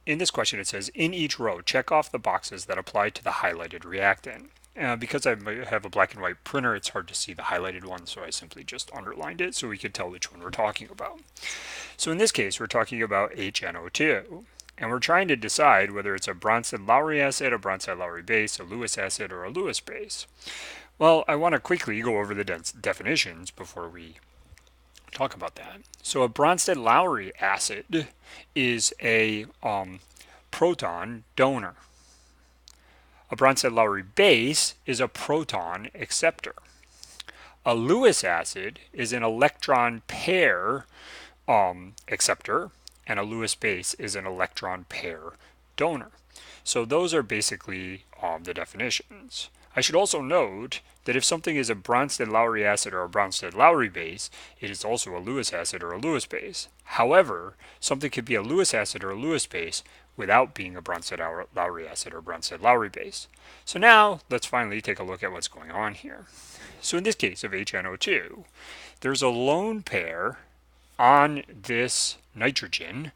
in this question it says, in each row, check off the boxes that apply to the highlighted reactant. Because I have a black and white printer, it's hard to see the highlighted one, so I simply just underlined it so we could tell which one we're talking about. So in this case, we're talking about HNO2. And we're trying to decide whether it's a Bronsted-Lowry acid, a Bronsted-Lowry base, a Lewis acid, or a Lewis base. Well, I want to quickly go over the definitions before we talk about that. So a Bronsted-Lowry acid is a proton donor. A Bronsted-Lowry base is a proton acceptor. A Lewis acid is an electron pair acceptor, and a Lewis base is an electron pair donor. So those are basically the definitions. I should also note that if something is a Bronsted-Lowry acid or a Bronsted-Lowry base, it is also a Lewis acid or a Lewis base. However, something could be a Lewis acid or a Lewis base without being a Bronsted-Lowry acid or Bronsted-Lowry base. So now let's finally take a look at what's going on here. So in this case of HNO2, there's a lone pair on this nitrogen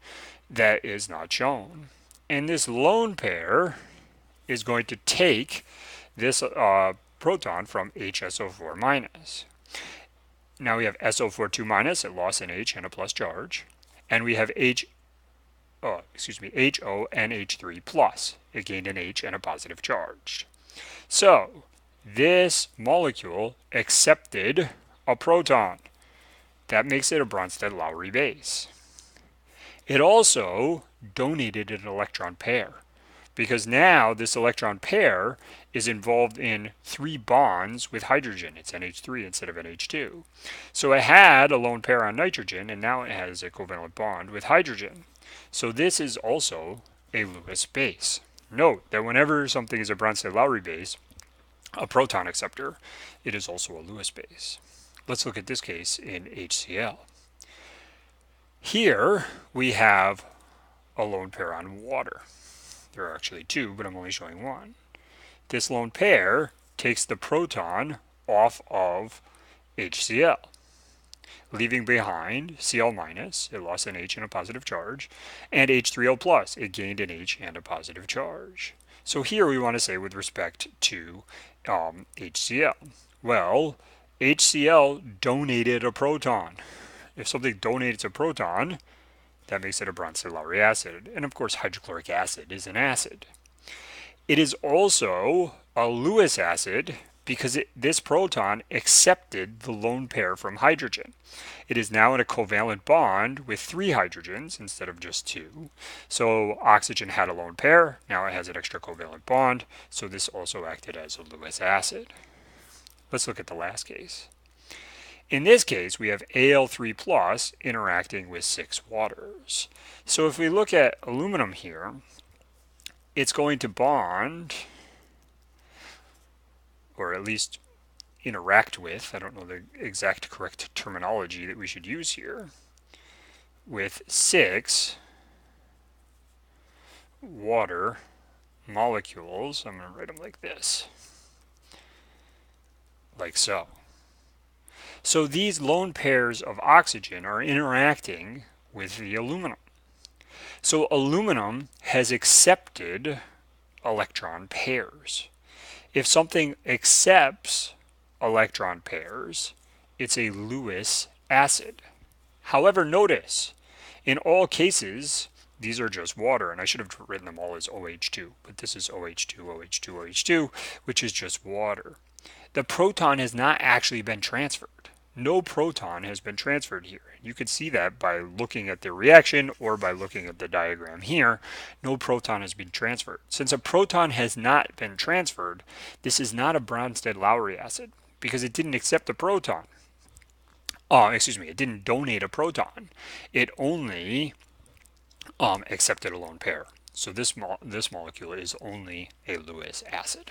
that is not shown. And this lone pair is going to take this proton from HSO4 minus. Now we have SO42 minus, it lost an H and a plus charge. And we have HO and H3 plus, it gained an H and a positive charge. So this molecule accepted a proton. That makes it a Bronsted-Lowry base. It also donated an electron pair, because now this electron pair is involved in 3 bonds with hydrogen. It's NH3 instead of NH2. So it had a lone pair on nitrogen, and now it has a covalent bond with hydrogen. So this is also a Lewis base. Note that whenever something is a Bronsted-Lowry base, a proton acceptor, it is also a Lewis base. Let's look at this case in HCl. Here we have a lone pair on water. There are actually 2, but I'm only showing 1. This lone pair takes the proton off of HCl, leaving behind Cl minus, it lost an H and a positive charge, and H3O plus, it gained an H and a positive charge. So here we want to say with respect to HCl, well, HCl donated a proton. If something donates a proton, that makes it a Bronsted-Lowry acid. And of course, hydrochloric acid is an acid. It is also a Lewis acid because this proton accepted the lone pair from hydrogen. It is now in a covalent bond with 3 hydrogens instead of just 2. So oxygen had a lone pair, now it has an extra covalent bond, so this also acted as a Lewis acid. Let's look at the last case. In this case, we have Al3 plus interacting with 6 waters. So if we look at aluminum here, it's going to bond, or at least interact with, I don't know the exact correct terminology that we should use here, with 6 water molecules. I'm going to write them like this, like so. So these lone pairs of oxygen are interacting with the aluminum. So aluminum has accepted electron pairs. If something accepts electron pairs, it's a Lewis acid. However, notice, in all cases, these are just water, and I should have written them all as OH2, but this is OH2, OH2, OH2, which is just water. The proton has not actually been transferred. No proton has been transferred here. You can see that by looking at the reaction or by looking at the diagram here. No proton has been transferred. Since a proton has not been transferred, this is not a Bronsted-Lowry acid because it didn't accept the proton. It didn't donate a proton. It only accepted a lone pair. So this molecule is only a Lewis acid.